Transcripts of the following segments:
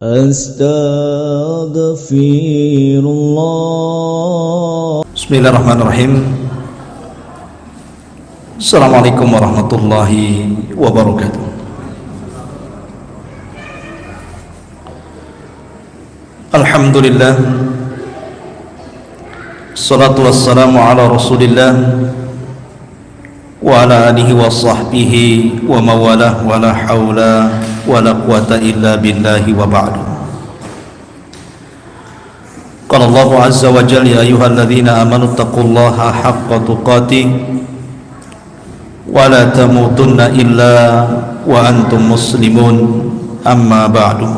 Astaghfirullah. Bismillahirrahmanirrahim. Assalamualaikum warahmatullahi wabarakatuh. Alhamdulillah, salatu wassalamu ala rasulillah wa ala alihi wa sahbihi wa mawalah wa la hawla wa la quwata illa billahi wa ba'du. Qala Allahu azza wa jalla, ya ayyuhalladzina amanu taqullaha haqqa tuqatih wa la tamutunna illa wa antum muslimun, amma ba'du.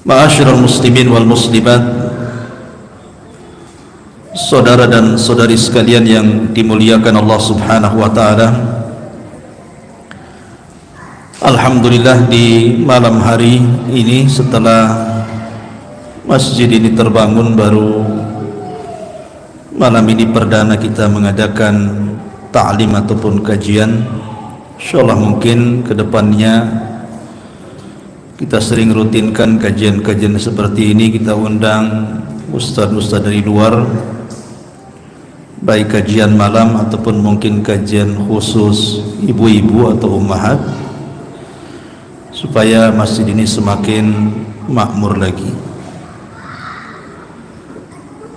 Ma'asyiral muslimin wal muslimat, saudara dan saudari sekalian yang dimuliakan Allah Subhanahu wa taala. Alhamdulillah, di malam hari ini setelah masjid ini terbangun, baru malam ini perdana kita mengadakan ta'lim ataupun kajian. Insyaallah mungkin kedepannya kita sering rutinkan kajian-kajian seperti ini. Kita undang ustaz-ustaz dari luar, baik kajian malam ataupun mungkin kajian khusus ibu-ibu atau ummahat, supaya masjid ini semakin makmur lagi.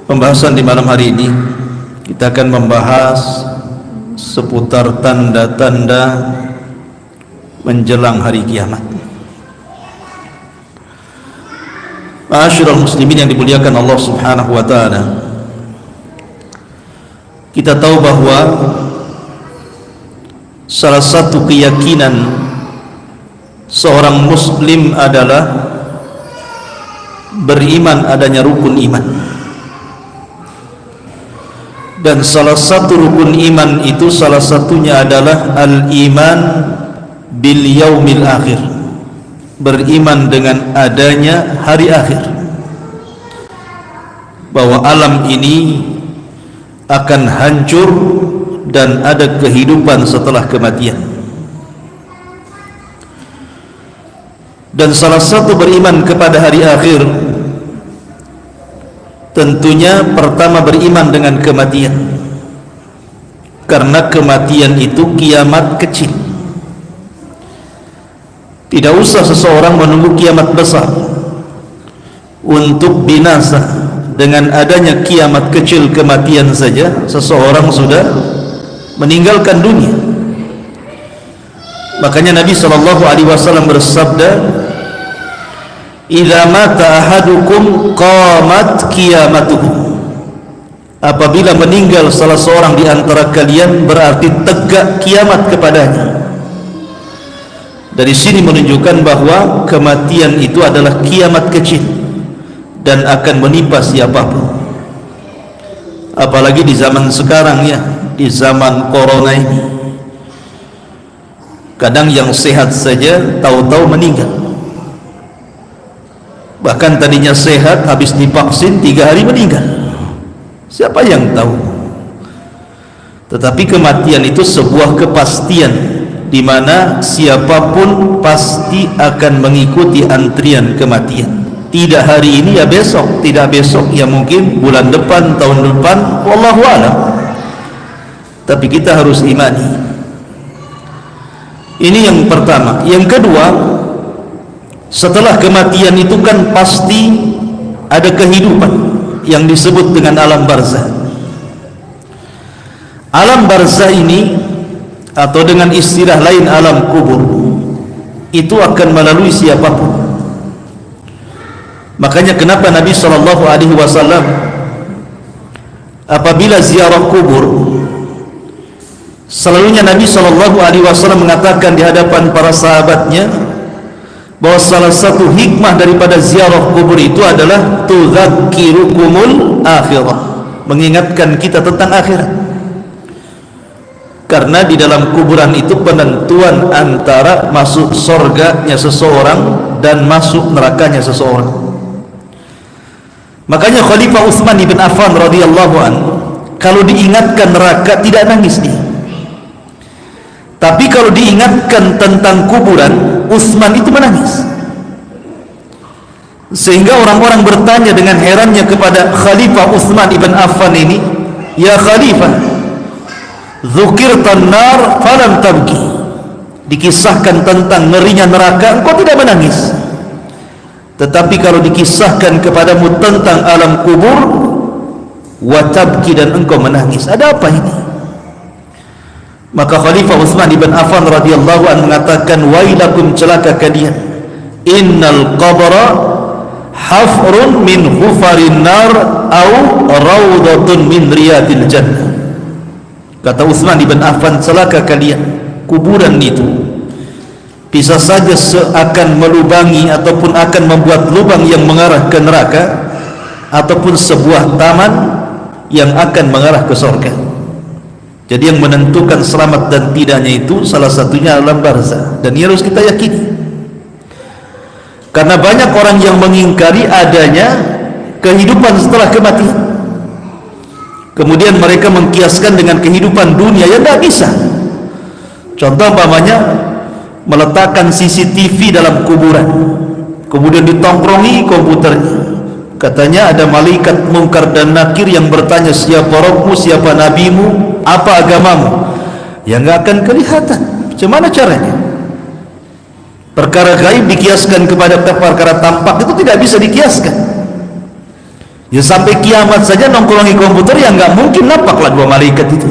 Pembahasan di malam hari ini kita akan membahas seputar tanda-tanda menjelang hari kiamat. Ma'asyiral muslimin yang dimuliakan Allah Subhanahu wa taala, kita tahu bahwa salah satu keyakinan seorang muslim adalah beriman adanya rukun iman. Dan salah satu rukun iman itu salah satunya adalah al-iman bil yaumil akhir, beriman dengan adanya hari akhir, bahwa alam ini akan hancur dan ada kehidupan setelah kematian. Dan salah satu beriman kepada hari akhir tentunya pertama beriman dengan kematian, karena kematian itu kiamat kecil. Tidak usah seseorang menunggu kiamat besar untuk binasa. Dengan adanya kiamat kecil, kematian saja, seseorang sudah meninggalkan dunia. Makanya Nabi SAW bersabda, "Idza mata ahadukum qamat qiyamatuhu." Apabila meninggal salah seorang di antara kalian, berarti tegak kiamat kepadanya. Dari sini menunjukkan bahwa kematian itu adalah kiamat kecil dan akan menimpa siapapun. Apalagi di zaman sekarang, ya, di zaman corona ini, kadang yang sehat saja tahu-tahu meninggal. Bahkan tadinya sehat, habis divaksin 3 hari meninggal. Siapa yang tahu? Tetapi kematian itu sebuah kepastian, di mana siapapun pasti akan mengikuti antrian kematian. Tidak hari ini ya besok, tidak besok ya mungkin bulan depan, tahun depan, wallahu a'lam. Tapi kita harus imani. Ini yang pertama. Yang kedua, setelah kematian itu kan pasti ada kehidupan yang disebut dengan alam barzah. Alam barzah ini, atau dengan istilah lain alam kubur, itu akan melalui siapapun. Makanya kenapa Nabi SAW apabila ziarah kubur, selalunya Nabi SAW mengatakan di hadapan para sahabatnya bahwa salah satu hikmah daripada ziarah kubur itu adalah tudzakirukumul akhirah, mengingatkan kita tentang akhirat. Karena di dalam kuburan itu penentuan antara masuk surganya seseorang dan masuk nerakanya seseorang. Makanya Khalifah Utsman bin Affan radhiyallahu anhu kalau diingatkan neraka tidak nangis dia, Tapi kalau diingatkan tentang kuburan, Utsman itu menangis. Sehingga orang-orang bertanya dengan herannya kepada Khalifah Utsman ibn Affan ini, "Ya Khalifah, dzukirtan nar falam tabki." Dikisahkan tentang ngerinya neraka, engkau tidak menangis. Tetapi kalau dikisahkan kepadamu tentang alam kubur, wa tabki, dan engkau menangis. Ada apa ini? Maka Khalifah Utsman ibn Affan radhiyallahu anhu mengatakan, "Wailakum, celaka kalian. Innal qabra hafrun min hufarin nar au raudatun min riyadil jannah." Kata Utsman ibn Affan, celaka kalian, kuburan itu bisa saja seakan melubangi ataupun akan membuat lubang yang mengarah ke neraka, ataupun sebuah taman yang akan mengarah ke surga. Jadi yang menentukan selamat dan tidaknya itu salah satunya alam barzah, dan ini harus kita yakini. Karena banyak orang yang mengingkari adanya kehidupan setelah kematian. Kemudian mereka mengkiaskan dengan kehidupan dunia yang tidak bisa. Contoh umpamanya meletakkan CCTV dalam kuburan, kemudian ditongkrongi komputernya. Katanya ada malaikat mungkar dan nakir yang bertanya, siapa Rabbmu, siapa nabimu, apa agamamu? Ya nggak akan kelihatan. Bagaimana caranya? Perkara gaib dikiaskan kepada perkara tampak, itu tidak bisa dikiaskan. Ya sampai kiamat saja nongkrongi komputer, ya nggak mungkin nampaklah dua malaikat itu.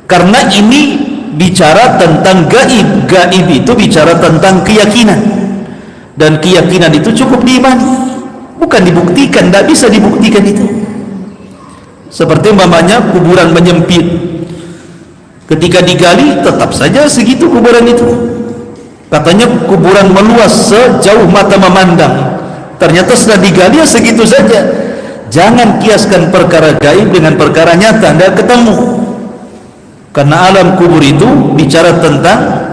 Karena ini bicara tentang gaib. Gaib itu bicara tentang keyakinan, dan keyakinan itu cukup diimani, bukan dibuktikan. Tidak bisa dibuktikan itu. Seperti umpamanya kuburan menyempit, ketika digali tetap saja segitu kuburan itu. Katanya kuburan meluas sejauh mata memandang, ternyata sudah digali ya segitu saja. Jangan kiaskan perkara gaib dengan perkara nyata, tidak ketemu. Karena alam kubur itu bicara tentang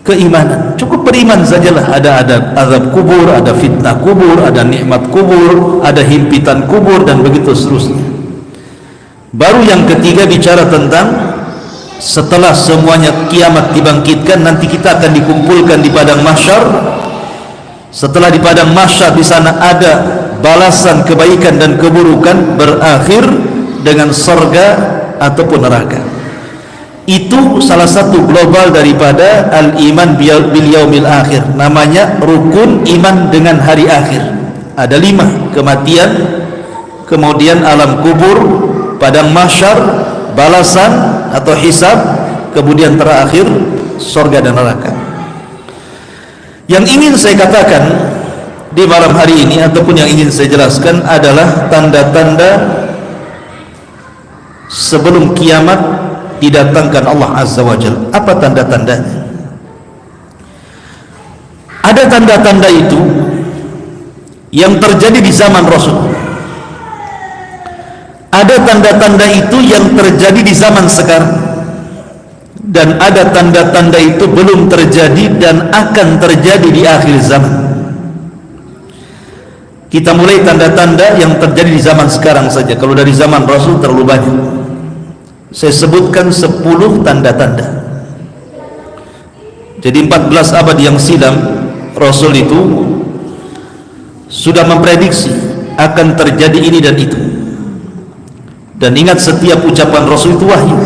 keimanan. Cukup beriman sajalah. Ada azab kubur, ada fitnah kubur, ada nikmat kubur, ada himpitan kubur, dan begitu seterusnya. Baru yang ketiga bicara tentang setelah semuanya kiamat dibangkitkan, nanti kita akan dikumpulkan di padang mahsyar. Setelah di padang mahsyar, di sana ada balasan kebaikan dan keburukan, berakhir dengan surga ataupun neraka. Itu salah satu global daripada al-iman bil yaumil akhir. Namanya rukun iman dengan hari akhir. Ada 5: kematian, kemudian alam kubur, padang mahsyar, balasan atau hisab, kemudian terakhir surga dan neraka. Yang ingin saya katakan di malam hari ini, ataupun yang ingin saya jelaskan, adalah tanda-tanda sebelum kiamat didatangkan Allah Azza wa Jalla. Apa tanda-tandanya? Ada tanda-tanda itu yang terjadi di zaman Rasul. Ada tanda-tanda itu yang terjadi di zaman sekarang, dan ada tanda-tanda itu belum terjadi dan akan terjadi di akhir zaman. Kita mulai tanda-tanda yang terjadi di zaman sekarang saja. Kalau dari zaman Rasul terlalu banyak. Saya sebutkan 10 tanda-tanda. Jadi 14 abad yang silam Rasul itu sudah memprediksi akan terjadi ini dan itu. Dan ingat, setiap ucapan Rasul itu wahyu.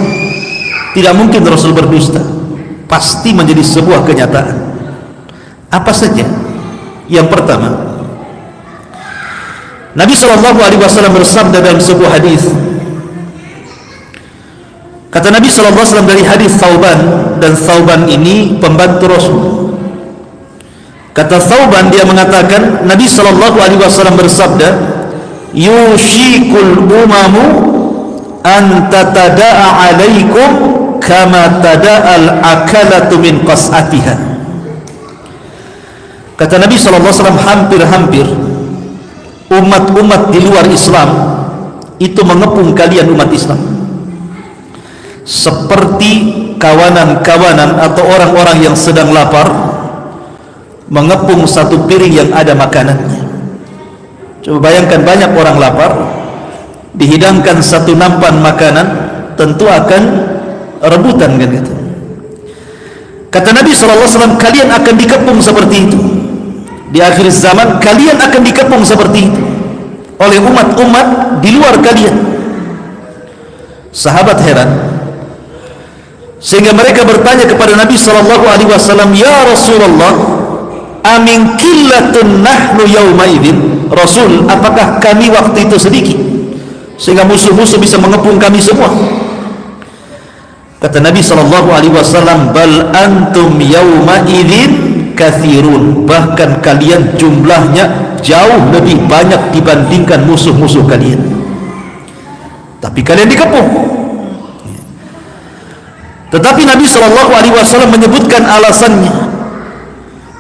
Tidak mungkin Rasul berdusta. Pasti menjadi sebuah kenyataan. Apa saja? Yang pertama, Nabi SAW bersabda dalam sebuah hadis. Kata Nabi SAW dari hadis Thauban, dan Thauban ini pembantu Rasul. Kata Thauban, dia mengatakan Nabi SAW bersabda, yushikul umamu an tatada'a alaikum kama tada'al akalatu min qas'atiha. Kata Nabi SAW, hampir-hampir umat-umat di luar Islam itu mengepung kalian umat Islam seperti kawanan-kawanan atau orang-orang yang sedang lapar mengepung satu piring yang ada makanannya. Coba bayangkan, banyak orang lapar, dihidangkan satu nampan makanan, tentu akan rebutan kan gitu. Kata Nabi SAW, kalian akan dikepung seperti itu di akhir zaman. Kalian akan dikepung seperti itu oleh umat-umat di luar kalian. Sahabat heran, sehingga mereka bertanya kepada Nabi SAW, ya Rasulullah, amin qillatun nahnu yawma idzin. Rasul, apakah kami waktu itu sedikit sehingga musuh-musuh bisa mengepung kami semua? Kata Nabi SAW, bal antum yawma idzin kathirun. Bahkan kalian jumlahnya jauh lebih banyak dibandingkan musuh-musuh kalian, tapi kalian dikepung. Tetapi Nabi SAW menyebutkan alasannya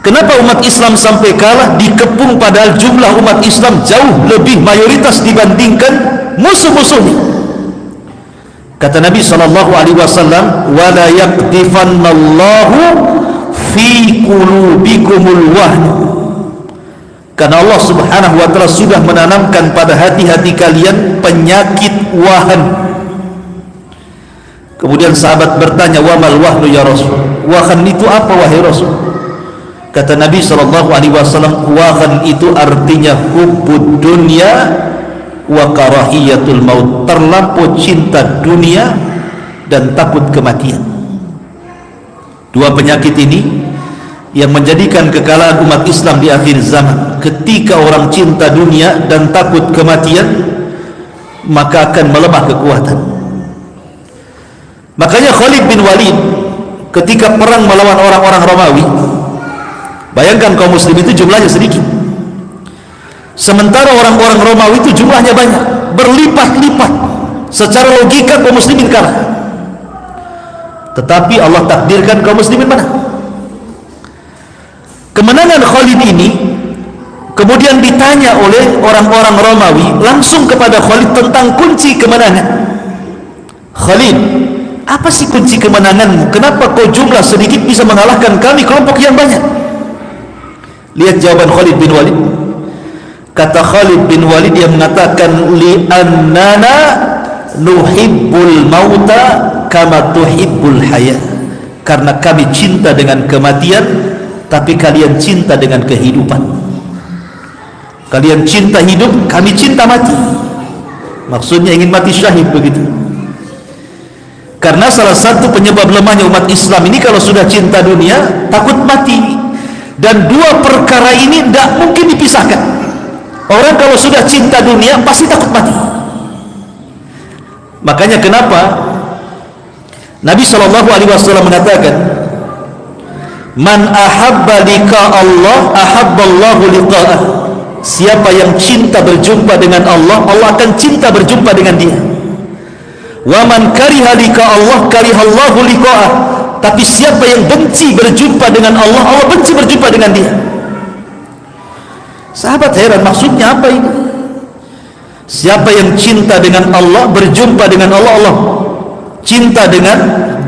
kenapa umat Islam sampai kalah, dikepung padahal jumlah umat Islam jauh lebih mayoritas dibandingkan musuh-musuhnya. Kata Nabi SAW, wala yaqdifannallahu fi qulubikumul wahn. Karena Allah Subhanahu wa ta'ala sudah menanamkan pada hati-hati kalian penyakit wahan. Kemudian sahabat bertanya, wa mal wahnu ya Rasul? Wahan itu apa wahai Rasul? Kata Nabi SAW, wahan itu artinya hubbud dunya wa karahiyatul maut, terlampau cinta dunia dan takut kematian. Dua penyakit ini yang menjadikan kekalahan umat Islam di akhir zaman. Ketika orang cinta dunia dan takut kematian, maka akan melemah kekuatan. Makanya Khalid bin Walid ketika perang melawan orang-orang Romawi, bayangkan kaum muslim itu jumlahnya sedikit, sementara orang-orang Romawi itu jumlahnya banyak, berlipat-lipat. Secara logika kaum muslimin kalah, tetapi Allah takdirkan kaum muslimin menang. Kemenangan Khalid ini kemudian ditanya oleh orang-orang Romawi langsung kepada Khalid tentang kunci kemenangan. Khalid, apa sih kunci kemenanganmu? Kenapa kau jumlah sedikit bisa mengalahkan kami kelompok yang banyak? Lihat jawaban Khalid bin Walid. Kata Khalid bin Walid, yang mengatakan, li'annana nuhibbul mauta kama tuhibbul hayat. Karena kami cinta dengan kematian, tapi kalian cinta dengan kehidupan. Kalian cinta hidup, kami cinta mati. Maksudnya ingin mati syahid begitu. Karena salah satu penyebab lemahnya umat Islam ini, kalau sudah cinta dunia, takut mati. Dan dua perkara ini tidak mungkin dipisahkan. Orang kalau sudah cinta dunia pasti takut mati. Makanya kenapa Nabi SAW mengatakan, man ahabba liqa Allah ahabballahu liqa'ah. Siapa yang cinta berjumpa dengan Allah, Allah akan cinta berjumpa dengan dia. Wa man kariha liqa Allah karihallahu liqa'ah. Tapi siapa yang benci berjumpa dengan Allah, Allah benci berjumpa dengan dia. Sahabat heran, maksudnya apa ini? Siapa yang cinta dengan Allah, berjumpa dengan Allah, Allah cinta dengan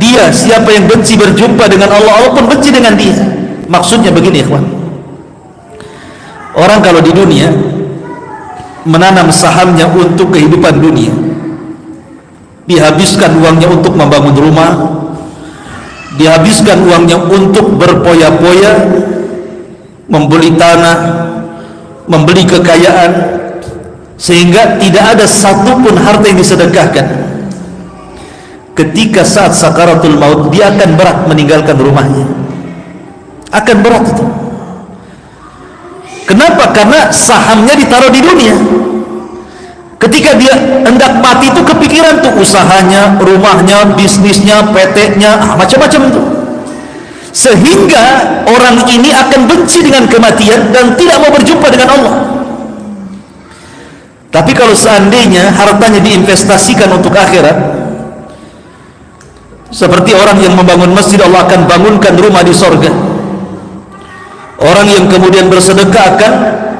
dia. Siapa yang benci berjumpa dengan Allah, Allah pun benci dengan dia. Maksudnya begini, ikhwan. Orang kalau di dunia menanam sahamnya untuk kehidupan dunia, dihabiskan uangnya untuk membangun rumah, dihabiskan uangnya untuk berpoya-poya, membeli tanah, membeli kekayaan, sehingga tidak ada satupun harta yang disedekahkan. Ketika saat sakaratul maut, dia akan berat meninggalkan rumahnya, akan berat itu. Kenapa? Karena sahamnya ditaruh di dunia. Ketika dia hendak mati itu kepikiran tuh usahanya, rumahnya, bisnisnya, PT-nya, macam-macam itu. Sehingga orang ini akan benci dengan kematian dan tidak mau berjumpa dengan Allah. Tapi kalau seandainya hartanya diinvestasikan untuk akhirat, seperti orang yang membangun masjid, Allah akan bangunkan rumah di sorga. Orang yang kemudian bersedekah akan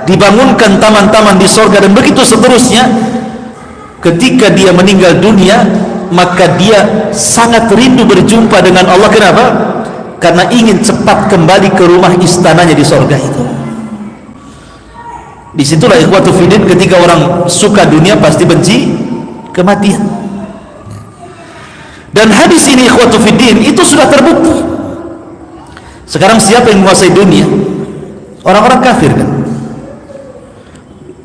dibangunkan taman-taman di sorga, dan begitu seterusnya. Ketika dia meninggal dunia, maka dia sangat rindu berjumpa dengan Allah. Kenapa? Karena ingin cepat kembali ke rumah istananya di sorga itu. Disitulah ikhwatu fiddin, ketika orang suka dunia pasti benci kematian. Dan hadis ini ikhwatu fiddin itu sudah terbukti. Sekarang siapa yang menguasai dunia? Orang-orang kafir kan.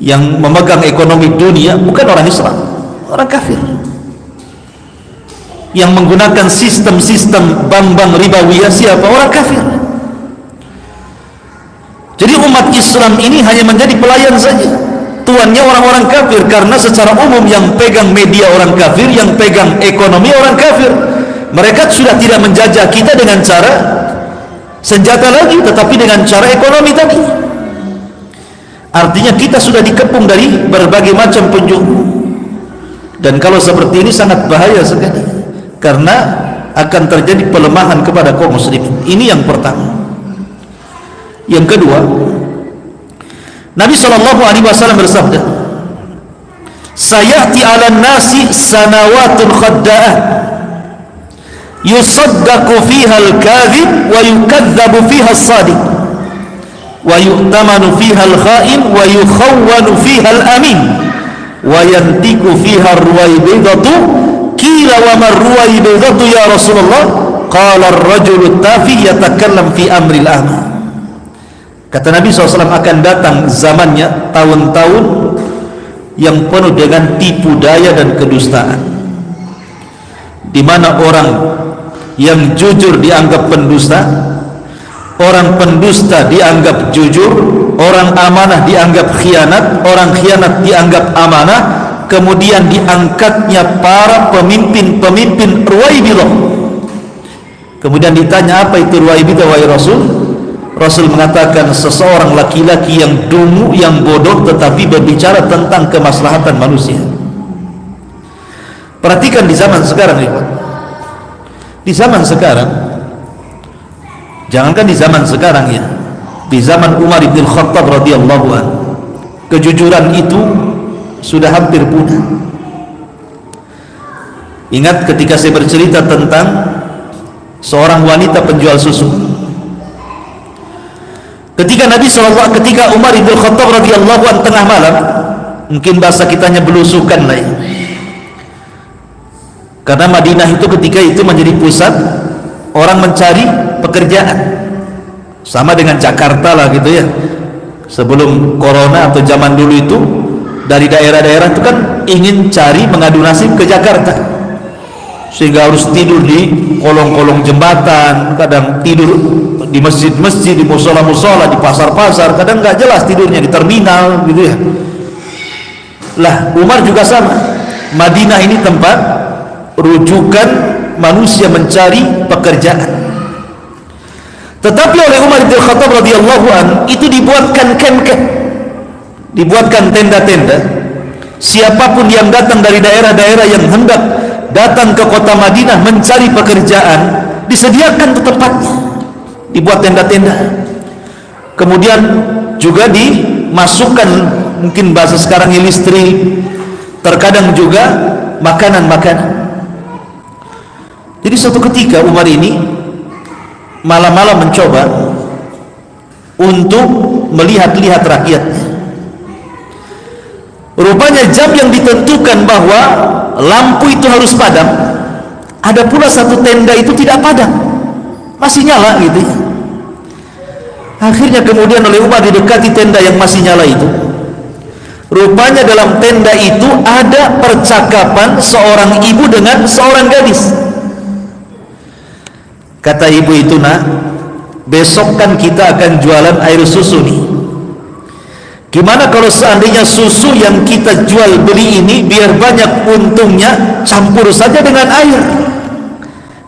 Yang memegang ekonomi dunia bukan orang Islam, orang kafir. Yang menggunakan sistem-sistem bank-bank ribawiyah siapa? Orang kafir. Jadi umat Islam ini hanya menjadi pelayan saja. Tuannya orang-orang kafir, karena secara umum yang pegang media orang kafir, yang pegang ekonomi orang kafir. Mereka sudah tidak menjajah kita dengan cara senjata lagi, tetapi dengan cara ekonomi tadi. Artinya kita sudah dikepung dari berbagai macam penjuru. Dan kalau seperti ini sangat bahaya sekali, karena akan terjadi pelemahan kepada kaum muslimin. Ini yang pertama. Yang kedua, Nabi SAW bersabda, sayati ala nasi sanawatun khadda'ah yusaddaqu fiha al-kadhib wa yukadzabu fiha as-sadiq wa yu'tamanu fiha al-kha'in wa yukhawwanu fiha al-amin wa yantiku fiha ar-ruwaybidatu qila wa ma ar-ruwaybidatu ya Rasulullah qala ar-rajulu tafi yatakallam fi amri al-ama. Kata Nabi SAW, akan datang zamannya, tahun-tahun yang penuh dengan tipu daya dan kedustaan, di mana orang yang jujur dianggap pendusta, orang pendusta dianggap jujur, orang amanah dianggap khianat, orang khianat dianggap amanah. Kemudian diangkatnya para pemimpin-pemimpin Ruwaibidah. Kemudian ditanya, apa itu Ruwaibidah wahai Rasul? Rasul mengatakan, seseorang laki-laki yang dungu, yang bodoh, tetapi berbicara tentang kemaslahatan manusia. Perhatikan di zaman sekarang, di zaman sekarang, jangankan di zaman sekarang ya, di zaman Umar bin Khattab radhiyallahu anhu, kejujuran itu sudah hampir punah. Ingat ketika saya bercerita tentang seorang wanita penjual susu. Ketika Umar bin Khattab radhiyallahu anhu tengah malam, mungkin bahasa kitanya belusukan lah ya. Karena Madinah itu ketika itu menjadi pusat orang mencari pekerjaan. Sama dengan Jakarta lah gitu ya. Sebelum corona atau zaman dulu itu, dari daerah-daerah itu kan ingin cari mengadu nasib ke Jakarta, sehingga harus tidur di kolong-kolong jembatan, kadang tidur di masjid-masjid, di musola-musola, di pasar-pasar, kadang nggak jelas tidurnya di terminal gitu ya. Lah Umar juga sama. Madinah ini tempat rujukan manusia mencari pekerjaan. Tetapi oleh Umar bin Khattab radhiyallahu anhu itu dibuatkan camp-camp, dibuatkan tenda-tenda. Siapapun yang datang dari daerah-daerah yang hendak datang ke kota Madinah mencari pekerjaan, disediakan tempatnya, dibuat tenda-tenda. Kemudian juga dimasukkan, mungkin bahasa sekarang listrik, terkadang juga makanan-makanan. Jadi suatu ketika Umar ini malam-malam mencoba untuk melihat-lihat rakyatnya. Rupanya jam yang ditentukan bahwa lampu itu harus padam, ada pula satu tenda itu tidak padam, masih nyala gitu ya. Akhirnya kemudian oleh Umar didekati tenda yang masih nyala itu. Rupanya dalam tenda itu ada percakapan seorang ibu dengan seorang gadis. Kata ibu itu, nak, besok kan kita akan jualan air susu nih. Gimana kalau seandainya susu yang kita jual beli ini, biar banyak untungnya, campur saja dengan air,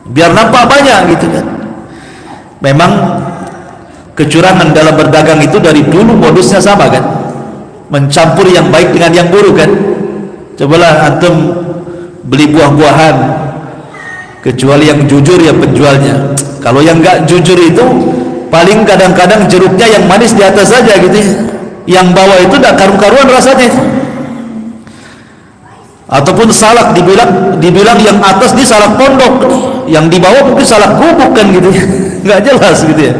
biar nampak banyak gitu kan. Memang kecurangan dalam berdagang itu dari dulu modusnya sama kan, mencampur yang baik dengan yang buruk kan. Cobalah antum beli buah-buahan, kecuali yang jujur ya penjualnya. Kalau yang enggak jujur itu paling kadang-kadang jeruknya yang manis di atas saja gitu ya, yang bawah itu enggak karu-karuan rasanya itu. Ataupun salak dibilang yang atas di salak pondok, yang di bawah mungkin salak gubuk kan gitu ya. Enggak jelas gitu ya.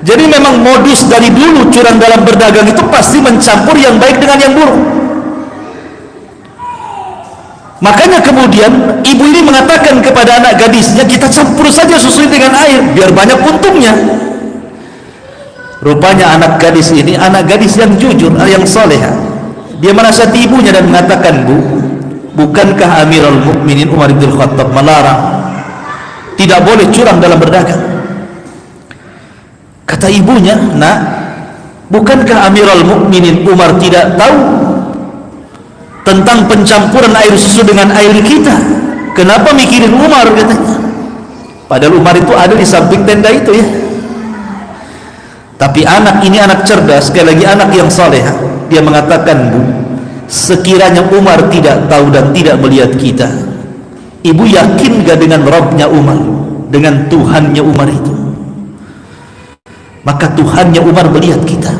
Jadi memang modus dari dulu curang dalam berdagang itu pasti mencampur yang baik dengan yang buruk. Makanya kemudian ibu ini mengatakan kepada anak gadisnya, kita campur saja susu dengan air biar banyak untungnya. Rupanya anak gadis ini anak gadis yang jujur, yang salehah. Dia menasihati ibunya dan mengatakan, Bu, bukankah Amirul Mukminin Umar bin Khattab melarang tidak boleh curang dalam berdagang? Kata ibunya, Nak, bukankah Amirul Mukminin Umar tidak tahu tentang pencampuran air susu dengan air kita? Kenapa mikirin Umar, katanya. Padahal Umar itu ada di samping tenda itu ya. Tapi anak ini anak cerdas, sekali lagi anak yang saleh. Dia mengatakan, Bu, sekiranya Umar tidak tahu dan tidak melihat kita, ibu yakin gak dengan Rabbnya Umar, dengan Tuhannya Umar itu? Maka Tuhannya Umar melihat kita.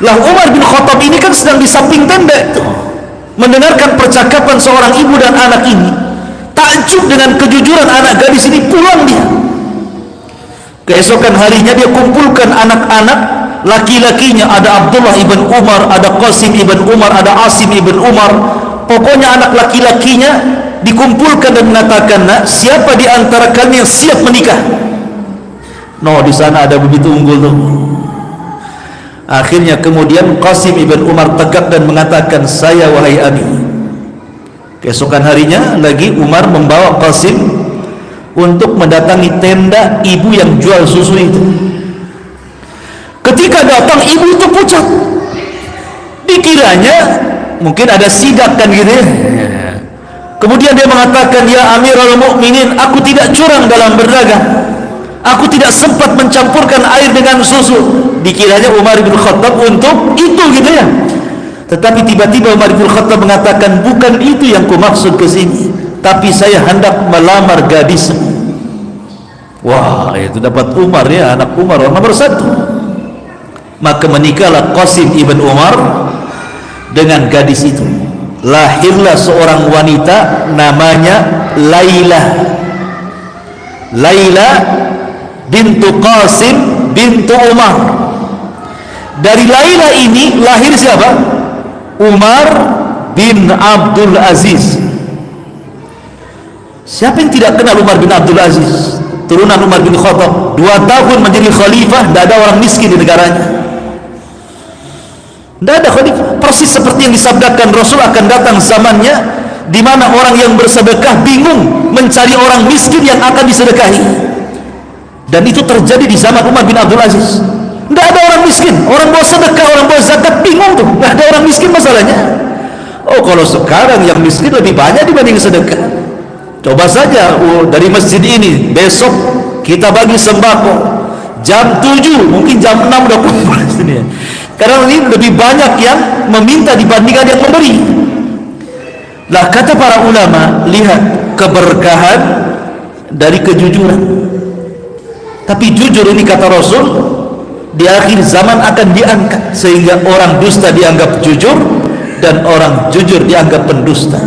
Lah Umar bin Khattab ini kan sedang di samping tenda itu, mendengarkan percakapan seorang ibu dan anak ini. Takjub dengan kejujuran anak gadis ini, pulang dia. Keesokan harinya dia kumpulkan anak-anak laki-lakinya, ada Abdullah ibn Umar, ada Qasim ibn Umar, ada Asim ibn Umar. Pokoknya anak laki-lakinya dikumpulkan dan mengatakan, Nak, siapa di antara kalian yang siap menikah? No, di sana ada begitu unggul tuh. Akhirnya kemudian Qasim ibn Umar tegak dan mengatakan, saya wahai Abi. Keesokan harinya lagi Umar membawa Qasim untuk mendatangi tenda ibu yang jual susu itu. Ketika datang, ibu itu pucat. Dikiranya mungkin ada sidak kan gitu ya. Kemudian dia mengatakan, ya Amirul Mukminin, aku tidak curang dalam berdagang. Aku tidak sempat mencampurkan air dengan susu. Dikiranya Umar bin Khattab untuk itu gitu ya. Tetapi tiba-tiba Umar bin Khattab mengatakan, bukan itu yang kumaksud ke sini, tapi saya hendak melamar gadismu. Wah, itu dapat Umar ya, anak Umar orang nomor satu. Maka menikahlah Qasim ibn Umar dengan gadis itu. Lahirlah seorang wanita namanya Laila. Laila bintu Qasim bintu Umar. Dari Laila ini lahir siapa? Umar bin Abdul Aziz. Siapa yang tidak kenal Umar bin Abdul Aziz? Turunan Umar bin Khattab, 2 tahun menjadi khalifah, tidak ada orang miskin di negaranya. Tidak ada khalifah. Persis seperti yang disabdakan Rasul, akan datang zamannya di mana orang yang bersedekah bingung mencari orang miskin yang akan disedekahi. Dan itu terjadi di zaman Umar bin Abdul Aziz. Tidak ada orang miskin, orang bawa sedekah, orang bawa zakat, bingung tuh. Tidak ada orang miskin masalahnya. Oh, kalau sekarang yang miskin lebih banyak dibanding sedekah. Coba saja dari masjid ini besok kita bagi sembako jam 7, mungkin jam 6 udah kumpul di sini ya. Karena ini lebih banyak yang meminta dibandingkan yang memberi. Lah kata para ulama, lihat keberkahan dari kejujuran. Tapi jujur ini kata Rasul, di akhir zaman akan diangkat, sehingga orang dusta dianggap jujur dan orang jujur dianggap pendusta.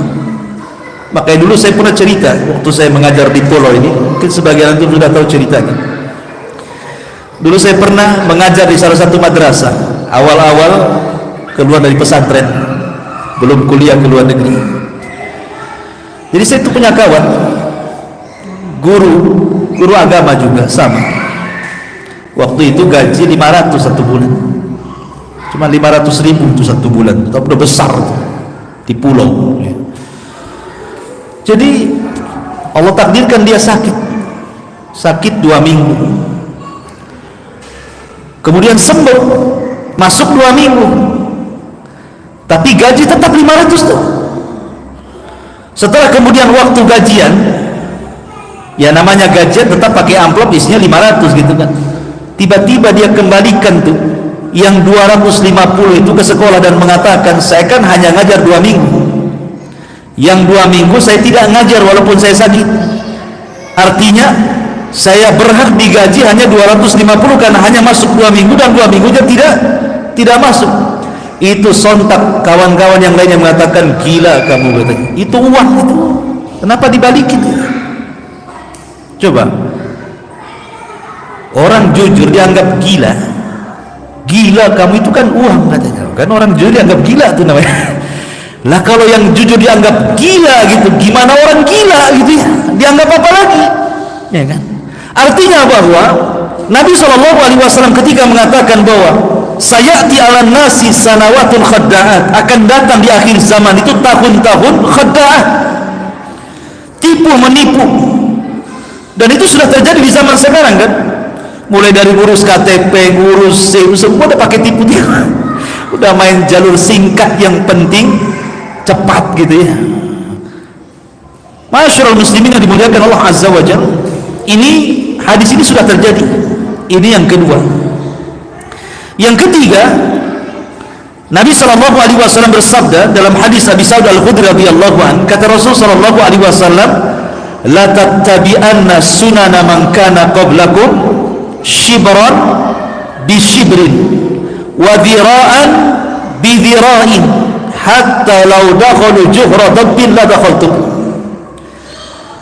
Makanya dulu saya pernah cerita waktu saya mengajar di Pulau ini, mungkin sebagian itu sudah tahu ceritanya. Dulu saya pernah mengajar di salah satu madrasah, awal-awal keluar dari pesantren, belum kuliah ke luar negeri. Jadi saya itu punya kawan guru agama juga sama. Waktu itu gaji 500 satu bulan, cuma 500.000 itu satu bulan, tapi udah besar tuh, di pulau. Jadi Allah takdirkan dia sakit 2 minggu, kemudian sembuh, masuk 2 minggu, tapi gaji tetap 500 tuh. Setelah kemudian waktu gajian, ya namanya gajian tetap pakai amplop isinya 500 gitu kan. Tiba-tiba dia kembalikan tuh yang 250 itu ke sekolah dan mengatakan, saya kan hanya ngajar 2 minggu, yang 2 minggu saya tidak ngajar walaupun saya sakit. Artinya saya berhak digaji hanya 250 karena hanya masuk 2 minggu dan 2 minggunya tidak masuk. Itu sontak kawan-kawan yang lainnya mengatakan, gila kamu, katanya. Itu uang itu, kenapa dibalikin? Coba, orang jujur dianggap gila. Gila kamu, itu kan uang, katanya. Kan orang jujur dianggap gila tuh namanya. Lah kalau yang jujur dianggap gila gitu, gimana orang gila gitu ya? Dianggap apa lagi? Ya kan? Artinya bahwa Nabi SAW ketika mengatakan bahwa sayati ala nasi sanawatun khadda'at, akan datang di akhir zaman itu tahun-tahun khadda'at, tipu menipu, dan itu sudah terjadi di zaman sekarang kan. Mulai dari ngurus KTP, ngurus SIM, semua udah pakai tipu-tipu, udah main jalur singkat yang penting cepat gitu ya. Masyarul muslimin yang dimuliakan Allah Azza wa Jalla, ini hadis ini sudah terjadi. Ini yang kedua. Yang ketiga, Nabi SAW bersabda dalam hadis Abi Sa'id Al-Khudri radhiyallahu anhu, kata Rasul SAW, la tattabi'anna sunana man kana qablakum shibran bi shibrin wa dhira'an bi dhira'in hatta law dakhalu juhra dabbin la dakhaltum.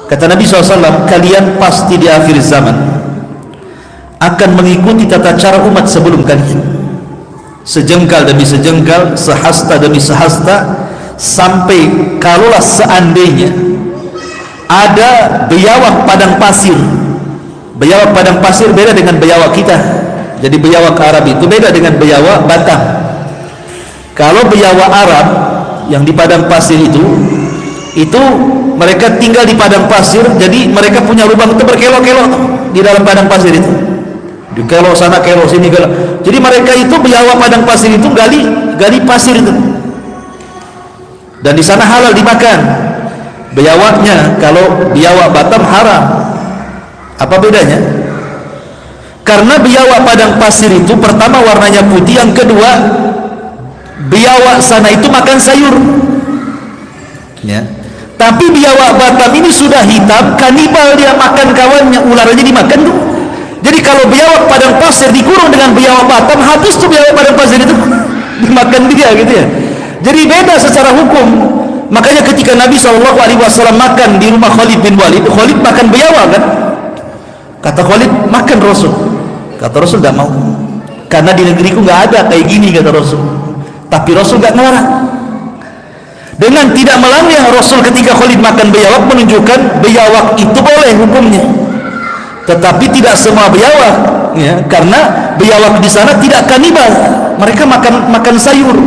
Kata Nabi SAW, kalian pasti di akhir zaman akan mengikuti tata cara umat sebelum kalian, sejengkal demi sejengkal, sehasta demi sehasta, sampai kalaulah seandainya ada biawak padang pasir. Biawak padang pasir beda dengan biawak kita. Jadi biawak Arab itu beda dengan biawak Batam. Kalau biawak Arab yang di padang pasir itu mereka tinggal di padang pasir, jadi mereka punya lubang itu berkelok-kelok di dalam padang pasir itu. Di kelok sana, kelok sini, kelok. Jadi mereka itu biawak padang pasir itu gali pasir itu. Dan di sana halal dimakan biawaknya. Kalau biawak Batam haram. Apa bedanya? Karena biawak padang pasir itu pertama warnanya putih, yang kedua biawak sana itu makan sayur ya. Tapi biawak Batam ini sudah hitam, kanibal, dia makan kawannya, ular aja dimakan tuh. Jadi kalau biawak padang pasir dikurung dengan biawak Batam, habis tuh biawak padang pasir itu dimakan dia gitu ya. Jadi beda secara hukum. Makanya ketika Nabi SAW makan di rumah Khalid bin Walid, Khalid makan biawak kan. Kata Khalid, makan Rasul. Kata Rasul tidak mau, karena di negeriku nggak ada kayak gini, kata Rasul. Tapi Rasul nggak ngelarang. Dengan tidak melarang Rasul ketika Khalid makan biawak, menunjukkan biawak itu boleh hukumnya. Tetapi tidak semua biawak ya, karena biawak di sana tidak kanibal, mereka makan sayur.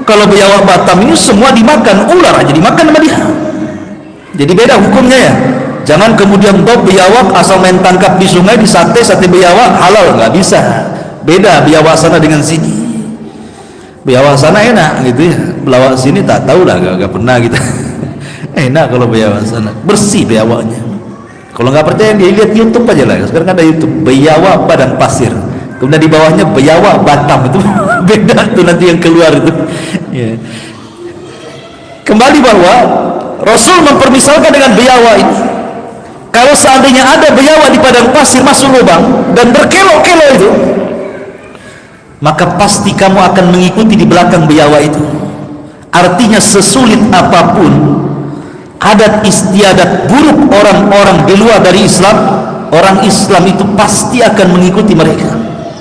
Kalau biawak Batam ini semua dimakan, ular aja dimakan sama dia. Jadi beda hukumnya ya. Jangan kemudian biawak asal main tangkap di sungai, di sate biawak halal, nggak bisa. Beda biawak sana dengan sini. Biawak sana enak gitu ya, biawak sini tak tahu lah, gak pernah gitu. Enak kalau biawak sana, bersih biawaknya. Kalau nggak percaya dia lihat YouTube aja lah. Sekarang ada YouTube biawak padang pasir. Kemudian di bawahnya biawak Batam, itu beda tuh nanti yang keluar itu. Ya. Kembali bahwa Rasul mempermisalkan dengan biawak ini. Kalau seandainya ada biawak di padang pasir masuk lubang dan berkelok-kelok itu, maka pasti kamu akan mengikuti di belakang biawak itu. Artinya sesulit apapun adat istiadat buruk orang-orang di luar dari Islam, orang Islam itu pasti akan mengikuti mereka.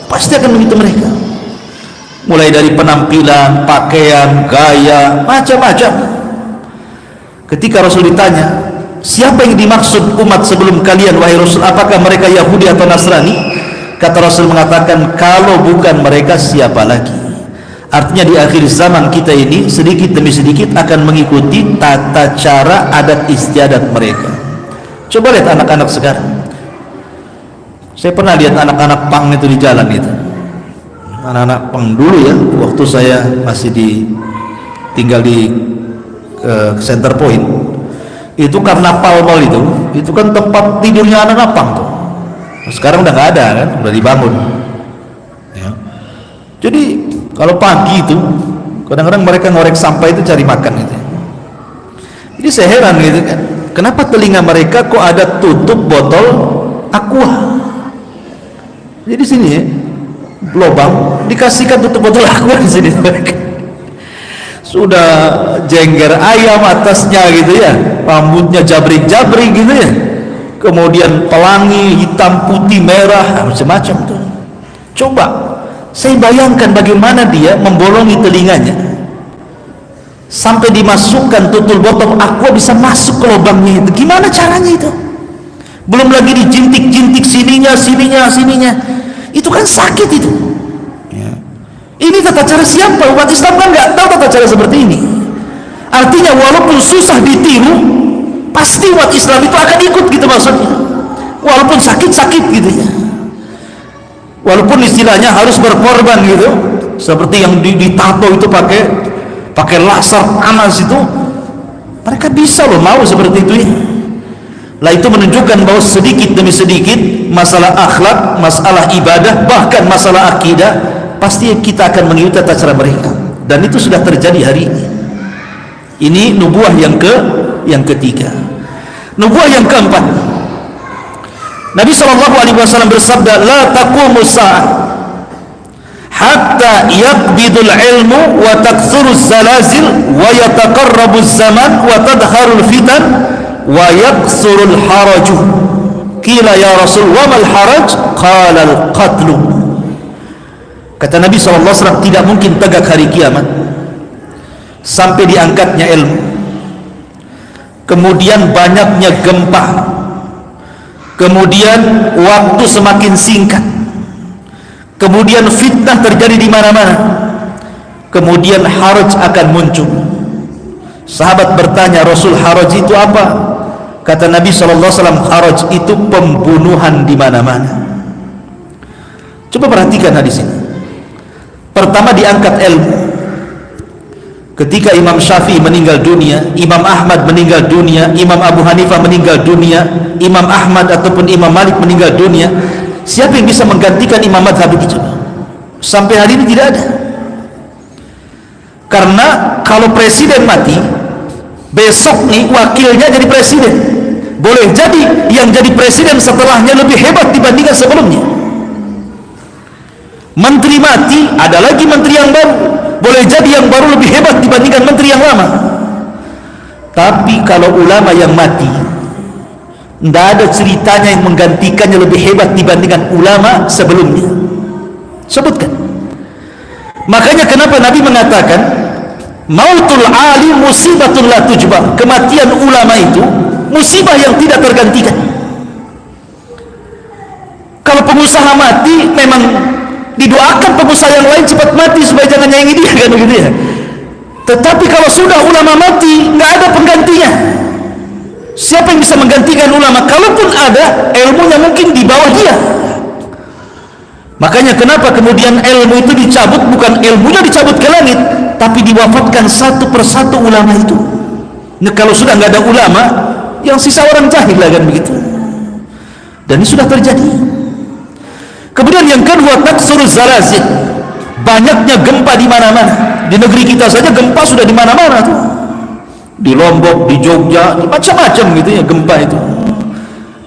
Pasti akan mengikuti mereka. Mulai dari penampilan, pakaian, gaya, macam-macam. Ketika Rasul ditanya, siapa yang dimaksud umat sebelum kalian wahai Rasul, apakah mereka Yahudi atau Nasrani? Kata Rasul mengatakan, kalau bukan mereka siapa lagi? Artinya di akhir zaman kita ini sedikit demi sedikit akan mengikuti tata cara adat istiadat mereka. Coba lihat anak-anak sekarang. Saya pernah lihat anak-anak pang itu di jalan itu. Anak-anak pang dulu ya, waktu saya masih tinggal di Center Point. Itu karena Palmol itu kan tempat tidurnya anak-anak pang tuh. Sekarang udah nggak ada kan, udah dibangun ya. Jadi kalau pagi itu kadang-kadang mereka ngorek sampah itu cari makan gitu. Jadi saya heran gitu kan, kenapa telinga mereka kok ada tutup botol aqua. Jadi sini ya, lubang dikasihkan tutup botol aqua di sini mereka. Sudah jengger ayam atasnya gitu ya, rambutnya jabrik-jabrik gitu ya, kemudian pelangi hitam putih merah macam-macam tuh. Coba saya bayangkan bagaimana dia membolongi telinganya sampai dimasukkan tutul botol aqua bisa masuk ke lubangnya itu. Gimana caranya itu? Belum lagi dijintik-jintik sininya. Itu kan sakit itu. Ya. Ini tata cara siapa? Umat Islam kan nggak tahu tata cara seperti ini. Artinya walaupun susah ditiru, pasti umat Islam itu akan ikut gitu maksudnya. Walaupun sakit-sakit gitu ya. Walaupun istilahnya harus berkorban gitu, seperti yang ditato itu pakai laser panas itu, mereka bisa loh mau seperti itu ya. Lah itu menunjukkan bahwa sedikit demi sedikit masalah akhlak, masalah ibadah, bahkan masalah akidah pasti kita akan mengikuti tata cara mereka, dan itu sudah terjadi hari ini. Ini nubuah yang ketiga. Nubuah yang keempat, Nabi SAW bersabda, la taqumu sa'ah hatta yaqbidul ilmu wa takthuruz zalazil wa yataqarrabuz zaman wa tadharul fitan wa yaksurul haraju. Qila ya Rasul wa mal haraj? Qala al qatlu. Kata Nabi SAW, tidak mungkin tegak hari kiamat sampai diangkatnya ilmu, kemudian banyaknya gempa, kemudian waktu semakin singkat, kemudian fitnah terjadi di mana-mana, kemudian haraj akan muncul. Sahabat bertanya, Rasul, haraj itu apa? Kata Nabi SAW, haraj itu pembunuhan di mana-mana. Coba perhatikan hadis ini. Pertama diangkat ilmu. Ketika Imam Syafi'i meninggal dunia, Imam Ahmad meninggal dunia, Imam Abu Hanifah meninggal dunia, Imam Ahmad ataupun Imam Malik meninggal dunia, siapa yang bisa menggantikan imam madhab itu? Sampai hari ini tidak ada. Karena kalau presiden mati, besok nih wakilnya jadi presiden. Boleh jadi yang jadi presiden setelahnya lebih hebat dibandingkan sebelumnya. Menteri mati, ada lagi menteri yang baru. Boleh jadi yang baru lebih hebat dibandingkan menteri yang lama. Tapi kalau ulama yang mati, tidak ada ceritanya yang menggantikannya lebih hebat dibandingkan ulama sebelumnya. Sebutkan. Makanya kenapa Nabi mengatakan, mautul alim musibatun la tujbah. Kematian ulama itu musibah yang tidak tergantikan. Kalau pengusaha mati, memang didoakan pengusaha yang lain cepat mati supaya jangan nyaingi dia, kan begitu ya. Tetapi kalau sudah ulama mati, nggak ada penggantinya. Siapa yang bisa menggantikan ulama? Kalaupun ada, ilmunya mungkin di bawah dia. Makanya kenapa kemudian ilmu itu dicabut, bukan ilmunya dicabut ke langit, tapi diwafatkan satu persatu ulama itu. Nah, kalau sudah nggak ada ulama, yang sisa orang jahil lah, kan begitu. Dan ini sudah terjadi. Kemudian yang kedua, taksuruz zalazil, banyaknya gempa di mana-mana. Di negeri kita saja gempa sudah di mana-mana tuh. Di Lombok, di Jogja, macam-macam gitu ya gempa itu.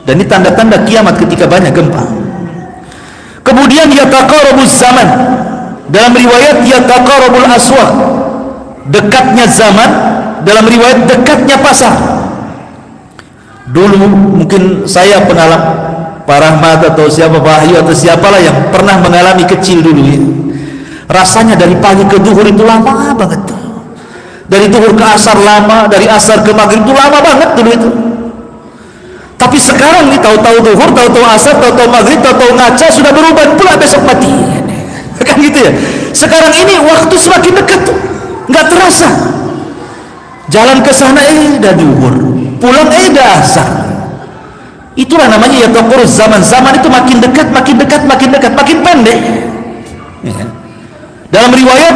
Dan ini tanda-tanda kiamat ketika banyak gempa. Kemudian yataqarabuz zaman. Dalam riwayat yataqarabul aswaq, dekatnya zaman. Dalam riwayat dekatnya pasar. Dulu mungkin saya pengalaman Pak Rahmat atau siapa, Pak Ahyu atau siapalah yang pernah mengalami kecil dulu ya. Rasanya dari pagi ke duhur itu lama banget tuh. Dari duhur ke asar lama, dari asar ke maghrib itu lama banget dulu itu. Tapi sekarang nih tahu-tahu duhur, tahu-tahu asar, tahu-tahu maghrib, tahu-tahu ngaca, sudah berubah pula besok mati. Kan gitu ya. Sekarang ini waktu semakin dekat tuh, nggak terasa. Jalan ke sana dah duhur, pulang dah asar. Itulah namanya yataqarruz zaman. Zaman itu makin dekat, makin dekat, makin dekat, makin pendek. Ya. Dalam riwayat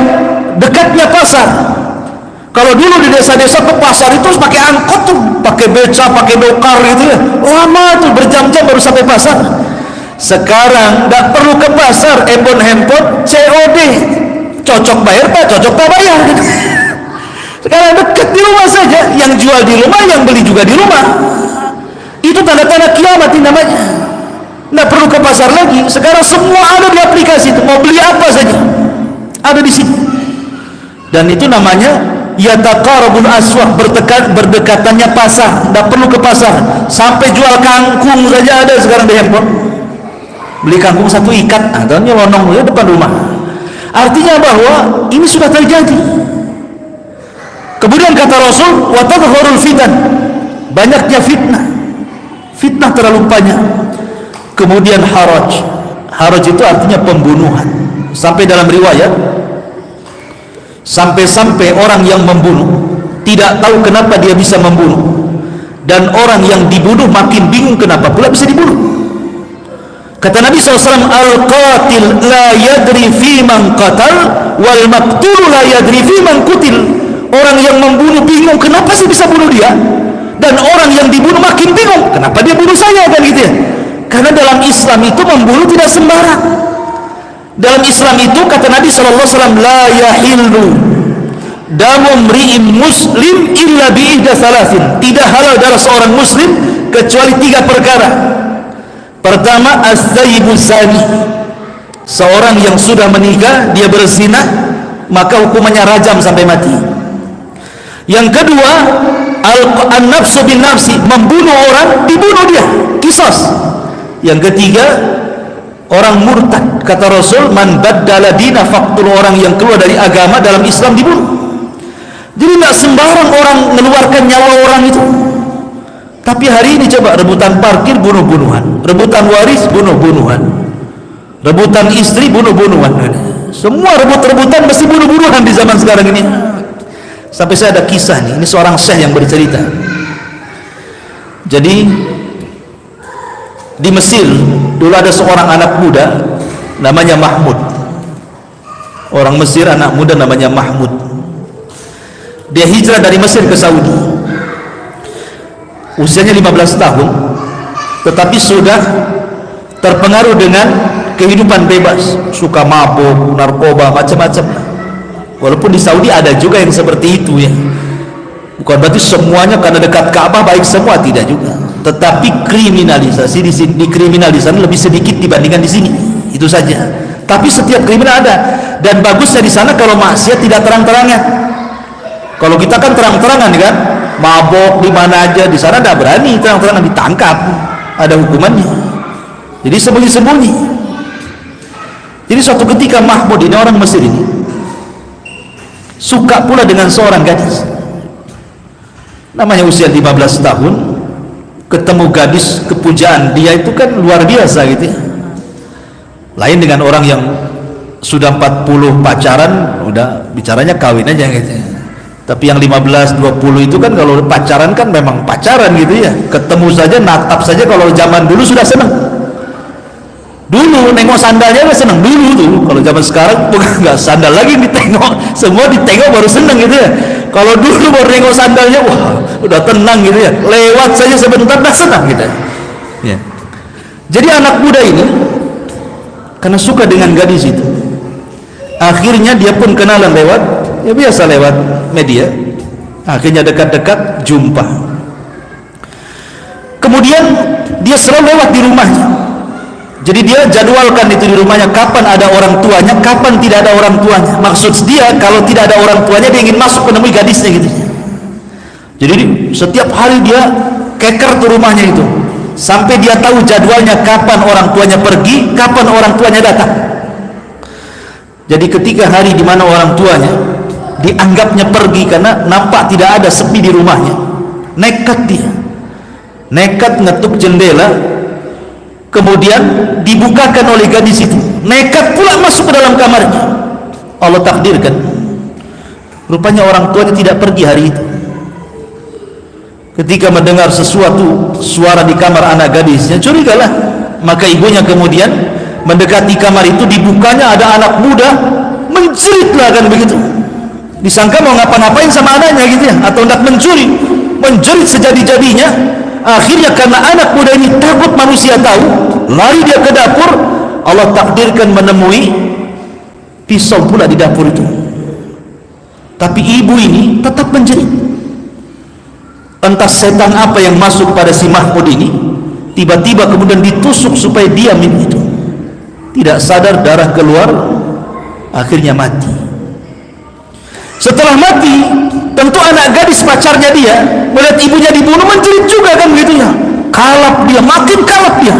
dekatnya pasar. Kalau dulu di desa-desa ke pasar itu pakai angkot tuh, pakai beca, pakai dokar gitu ya. Lama tuh berjam-jam baru sampai pasar. Sekarang tidak perlu ke pasar, handphone COD. Cocok bayar tak, cocok tak bayar. Sekarang dekat di rumah saja, yang jual di rumah, yang beli juga di rumah. Itu tanda-tanda kiamat ini namanya. Tidak perlu ke pasar lagi. Sekarang semua ada di aplikasi itu. Mau beli apa saja ada di sini. Dan itu namanya yataqarabul aswaq, berdekatannya pasar. Tidak perlu ke pasar. Sampai jual kangkung saja ada sekarang di handphone. Beli kangkung satu ikat, atau nyelonong ya depan rumah. Artinya bahwa ini sudah terjadi. Kemudian kata Rasul, wa tadhharul fitan, banyaknya fitnah terlalu banyak. Kemudian haraj itu artinya pembunuhan. Sampai dalam riwayat, sampai-sampai orang yang membunuh tidak tahu kenapa dia bisa membunuh, dan orang yang dibunuh makin bingung kenapa pula bisa dibunuh. Kata Nabi SAW, al-qatil la yadri fi man qatal, wal maqtul la yadri fi man qutil. Orang yang membunuh bingung kenapa sih bisa bunuh dia, dan orang yang dibunuh makin bingung kenapa dia bunuh saya, kan gitu ya. Karena dalam Islam itu membunuh tidak sembarang. Dalam Islam itu kata Nabi SAW, la yahillu damu mri'in muslim illa bi'ihda salasin. Tidak halal darah seorang muslim kecuali 3 perkara. Pertama, az-zayibu zani, seorang yang sudah menikah dia berzina, maka hukumannya rajam sampai mati. Yang kedua, an-nafsu bin nafsi, membunuh orang dibunuh dia, qisas. Yang ketiga, orang murtad. Kata Rasul, man baddala dina faqtul, orang yang keluar dari agama dalam Islam dibunuh. Jadi tidak sembarang orang mengeluarkan nyawa orang itu. Tapi hari ini coba, rebutan parkir bunuh-bunuhan, rebutan waris bunuh-bunuhan, rebutan istri bunuh-bunuhan. Semua rebut-rebutan mesti bunuh-bunuhan di zaman sekarang ini. Sampai saya ada kisah nih, ini seorang syekh yang bercerita. Jadi di Mesir dulu ada seorang anak muda namanya Mahmud. Orang Mesir, anak muda namanya Mahmud. Dia hijrah dari Mesir ke Saudi. Usianya 15 tahun, tetapi sudah terpengaruh dengan kehidupan bebas, suka mabuk, narkoba, macam-macam. Walaupun di Saudi ada juga yang seperti itu ya. Bukan berarti semuanya karena dekat Ka'bah baik semua, tidak juga. Tetapi kriminalisasi di sini, dikriminalisasi lebih sedikit dibandingkan di sini. Itu saja. Tapi setiap kriminal ada, dan bagusnya di sana kalau maksiat tidak terang-terangan. Kalau kita kan terang-terangan kan, mabok di mana aja, di sana tidak berani terang-terangan, ditangkap, ada hukumannya. Jadi sembunyi-sembunyi. Jadi suatu ketika Mahmud ini, orang Mesir ini, suka pula dengan seorang gadis, namanya usia 15 tahun, ketemu gadis kepujaan dia itu kan luar biasa gitu ya. Lain dengan orang yang sudah 40 pacaran, udah bicaranya kawin aja gitu ya. Tapi yang 15, 20 itu kan kalau pacaran kan memang pacaran gitu ya, ketemu saja, natap saja. Kalau zaman dulu sudah senang, dulu nengok sandalnya udah senang dulu tuh. Kalau zaman sekarang bukan, nggak sandal lagi ditengok, semua ditengok baru senang gitu ya. Kalau dulu baru nengok sandalnya, wah udah tenang gitu ya, lewat saja sebentar udah senang gitu ya. Jadi anak muda ini karena suka dengan gadis itu, akhirnya dia pun kenalan lewat, ya biasa lewat media. Akhirnya dekat-dekat jumpa. Kemudian dia selalu lewat di rumahnya. Jadi dia jadwalkan itu di rumahnya, kapan ada orang tuanya, kapan tidak ada orang tuanya. Maksud dia kalau tidak ada orang tuanya dia ingin masuk menemui gadisnya gitu. Jadi setiap hari dia keker ke rumahnya itu, sampai dia tahu jadwalnya, kapan orang tuanya pergi, kapan orang tuanya datang. Jadi ketika hari di mana orang tuanya dianggapnya pergi karena nampak tidak ada, sepi di rumahnya, nekat dia, nekat ngetuk jendela, kemudian dibukakan oleh gadis itu, nekat pula masuk ke dalam kamarnya. Allah takdirkan, rupanya orang tuanya tidak pergi hari itu. Ketika mendengar sesuatu suara di kamar anak gadisnya, curigalah. Maka ibunya kemudian mendekati kamar itu, dibukanya ada anak muda, menjeritlah kan begitu. Disangka mau ngapa-ngapain sama anaknya gitu ya, atau hendak mencuri, menjerit sejadi-jadinya. Akhirnya karena anak muda ini takut manusia tahu, lari dia ke dapur. Allah takdirkan menemui pisau pula di dapur itu. Tapi ibu ini tetap menjerit. Entah setan apa yang masuk pada si Mahmud ini, tiba-tiba kemudian ditusuk supaya diam itu. Tidak sadar darah keluar, akhirnya mati. Setelah mati, tentu anak gadis pacarnya dia melihat ibunya dibunuh, menjerit juga kan begitu ya. Kalap dia, makin kalap dia.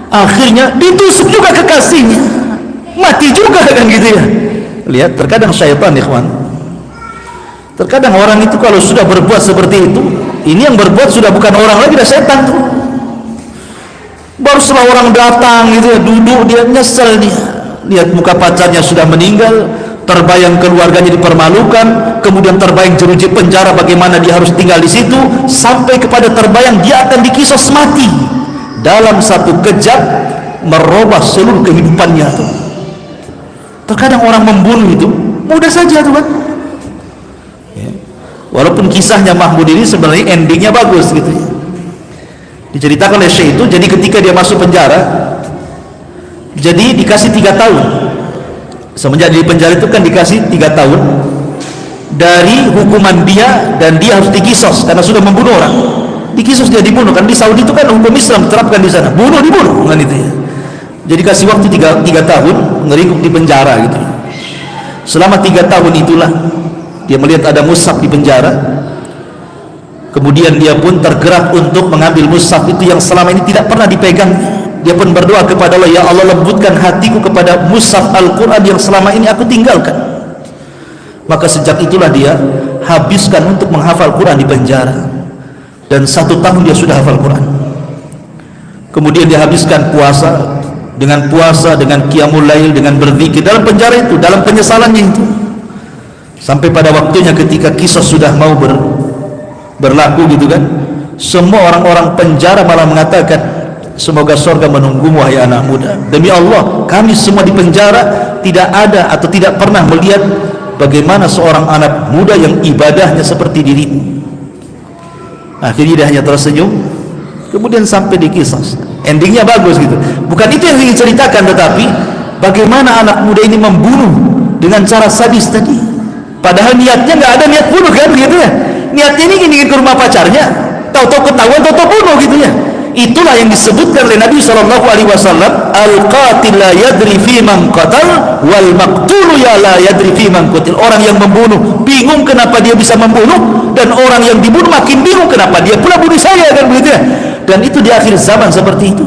Akhirnya ditusuk juga kekasihnya, mati juga kan gitu ya. Lihat, terkadang syaitan ikhwan, Terkadang orang itu kalau sudah berbuat seperti itu, ini yang berbuat sudah bukan orang lagi, dah setan tuh. Baru setelah orang datang gitu ya, duduk dia nyesel, dia lihat muka pacarnya sudah meninggal, terbayang keluarganya dipermalukan, kemudian terbayang jeruji penjara bagaimana dia harus tinggal di situ, sampai kepada terbayang dia akan dikisos mati dalam satu kejap, merubah seluruh kehidupannya tuh. Terkadang orang membunuh itu mudah saja tuh kan. Walaupun kisahnya Mahmud ini sebenarnya endingnya bagus gitu ya. Diceritakan oleh Syekh itu, jadi ketika dia masuk penjara, jadi dikasih 3 tahun. Semenjak di penjara itu kan dikasih 3 tahun dari hukuman dia, dan dia harus dikisos karena sudah membunuh orang. Dikisos, dia dibunuh. Kan di Saudi itu kan hukum Islam diterapkan di sana, bunuh dibunuh kan itu ya. Jadi kasih waktu 3 tahun ngeringkuk di penjara gitu. Selama 3 tahun itulah dia melihat ada mushaf di penjara, kemudian dia pun tergerak untuk mengambil mushaf itu yang selama ini tidak pernah dipegang. Dia pun berdoa kepada Allah, ya Allah, lembutkan hatiku kepada mushaf Al-Quran yang selama ini aku tinggalkan. Maka sejak itulah dia habiskan untuk menghafal Quran di penjara, dan 1 tahun dia sudah hafal Quran. Kemudian dia habiskan puasa, dengan qiyamul lail, dengan berzikir dalam penjara itu, dalam penyesalannya itu. Sampai pada waktunya ketika kisah sudah mau berlaku gitu kan, semua orang-orang penjara malah mengatakan, semoga surga menunggumu wahai anak muda. Demi Allah, kami semua di penjara tidak ada atau tidak pernah melihat bagaimana seorang anak muda yang ibadahnya seperti dirimu. Akhirnya dia hanya tersenyum, kemudian sampai di kisah. Endingnya bagus gitu. Bukan itu yang ingin ceritakan, tetapi bagaimana anak muda ini membunuh dengan cara sadis tadi. Padahal niatnya nggak ada niat bunuh kan gitu ya. Niatnya ini ingin ke rumah pacarnya, tahu-tahu ketahuan, tahu-tahu bunuh gitu ya. Itulah yang disebutkan oleh Nabi SAW, al-qatil la yadri fi man qatal wal maqtul ya la yadri fi man qutil. Orang yang membunuh bingung kenapa dia bisa membunuh, dan orang yang dibunuh makin bingung kenapa dia pula bunuh saya kan begitu ya. Dan itu di akhir zaman seperti itu.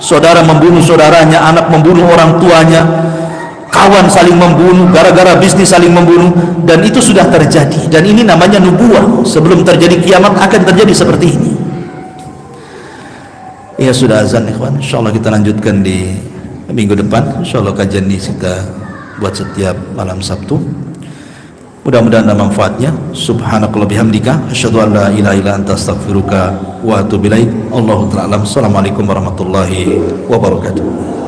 Saudara membunuh saudaranya, anak membunuh orang tuanya, kawan saling membunuh, gara-gara bisnis saling membunuh, dan itu sudah terjadi. Dan ini namanya nubuah. Sebelum terjadi kiamat akan terjadi seperti ini. Ya sudah azan ikhwan, insyaallah kita lanjutkan di minggu depan. Insyaallah kajian ini kita buat setiap malam Sabtu. Mudah-mudahan ada manfaatnya. Subhanakallah bihamdika, asyhadu an la ilaha illa anta, astaghfiruka wa atubu ilaik. Allahu ta'ala alam. Assalamualaikum warahmatullahi wabarakatuh.